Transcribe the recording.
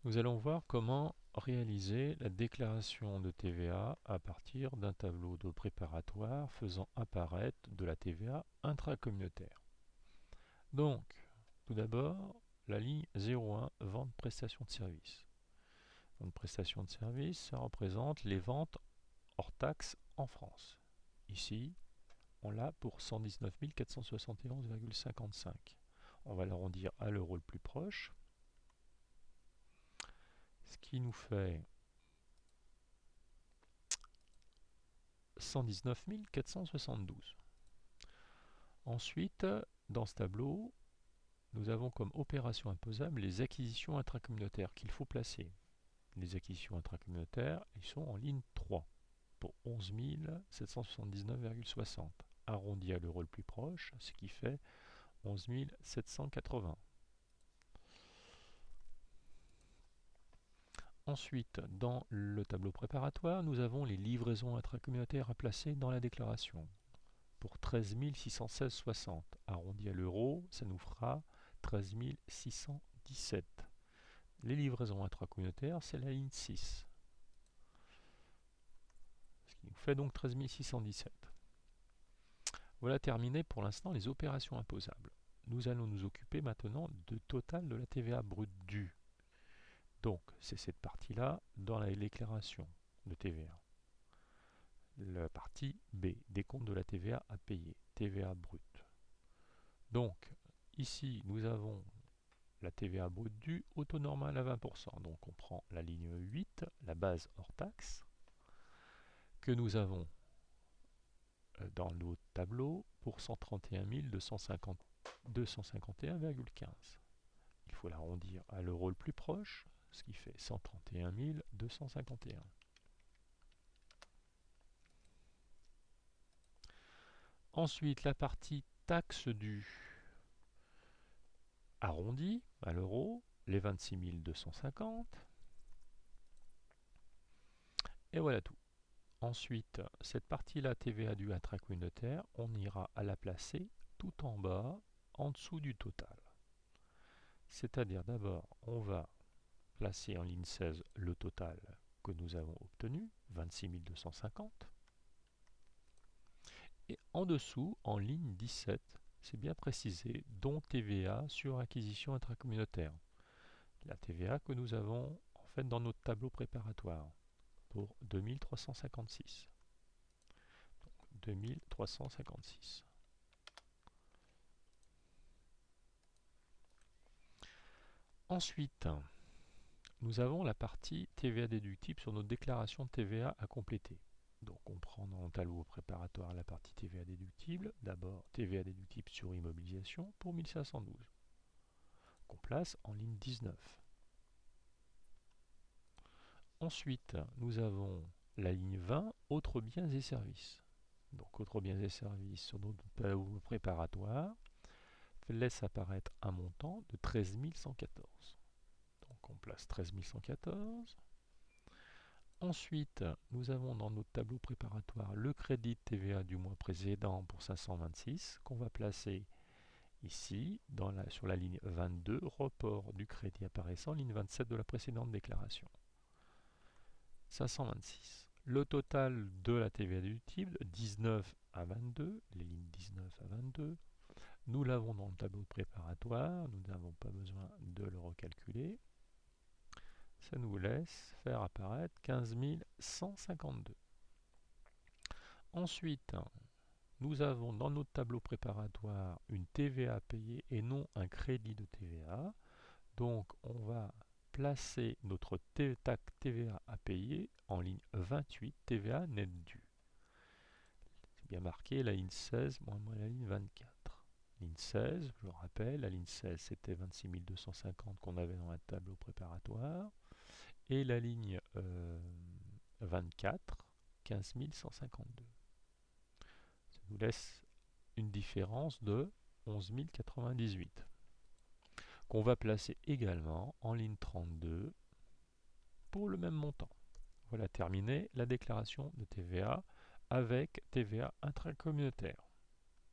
Nous allons voir comment réaliser la déclaration de TVA à partir d'un tableau de préparatoire faisant apparaître de la TVA intracommunautaire. Donc, tout d'abord, la ligne 01, vente prestation de service. Vente prestation de service, ça représente les ventes hors taxes en France. Ici, on l'a pour 119 471,55. On va l'arrondir à l'euro le plus proche, ce qui nous fait 119 472. Ensuite, dans ce tableau, nous avons comme opération imposable les acquisitions intracommunautaires qu'il faut placer. Les acquisitions intracommunautaires, ils sont en ligne 3 pour 11 779,60, arrondi à l'euro le plus proche, ce qui fait 11 780. Ensuite, dans le tableau préparatoire, nous avons les livraisons intracommunautaires à placer dans la déclaration. Pour 13 616,60, arrondi à l'euro, ça nous fera 13 617. Les livraisons intracommunautaires, c'est la ligne 6, ce qui nous fait donc 13 617. Voilà terminé pour l'instant les opérations imposables. Nous allons nous occuper maintenant du total de la TVA brute due. Donc, c'est cette partie-là dans la déclaration de TVA. La partie B, décompte de la TVA à payer, TVA brute. Donc, ici, nous avons la TVA brute due au taux normal à 20%. Donc, on prend la ligne 8, la base hors taxe, que nous avons dans l'autre tableau pour 131 251,15. Il faut l'arrondir à l'euro le plus proche, ce qui fait 131 251. Ensuite, la partie taxe due arrondie à l'euro, les 26 250. Et voilà tout. Ensuite, cette partie-là, TVA due intracommunautaire, on ira à la placer tout en bas, en dessous du total. C'est-à-dire d'abord, on va placer en ligne 16 le total que nous avons obtenu, 26 250. Et en dessous, en ligne 17, c'est bien précisé, dont TVA sur acquisition intracommunautaire. La TVA que nous avons en fait dans notre tableau préparatoire pour 2356. 2356. Ensuite, nous avons la partie TVA déductible sur notre déclaration de TVA à compléter. Donc on prend dans le tableau préparatoire la partie TVA déductible. D'abord TVA déductible sur immobilisation pour 1512, qu'on place en ligne 19. Ensuite, nous avons la ligne 20, autres biens et services. Donc autres biens et services sur notre tableau préparatoire laisse apparaître un montant de 13 114. Donc on place 13 114. Ensuite, nous avons dans notre tableau préparatoire le crédit de TVA du mois précédent pour 526 qu'on va placer ici sur la ligne 22, report du crédit apparaissant, ligne 27 de la précédente déclaration. 526. Le total de la TVA déductible, 19 à 22, les lignes 19 à 22. Nous l'avons dans le tableau préparatoire, nous n'avons pas besoin de le recalculer. Ça nous laisse faire apparaître 15 152. Ensuite, nous avons dans notre tableau préparatoire une TVA à payer et non un crédit de TVA. Donc on va placer notre TVA à payer en ligne 28, TVA net due. C'est bien marqué la ligne 16 moins la ligne 24. Ligne 16, je le rappelle, la ligne 16 c'était 26 250 qu'on avait dans un tableau préparatoire. Et la ligne 24, 15 152. Ça nous laisse une différence de 11 098 qu'on va placer également en ligne 32 pour le même montant. Voilà terminé la déclaration de TVA avec TVA intracommunautaire.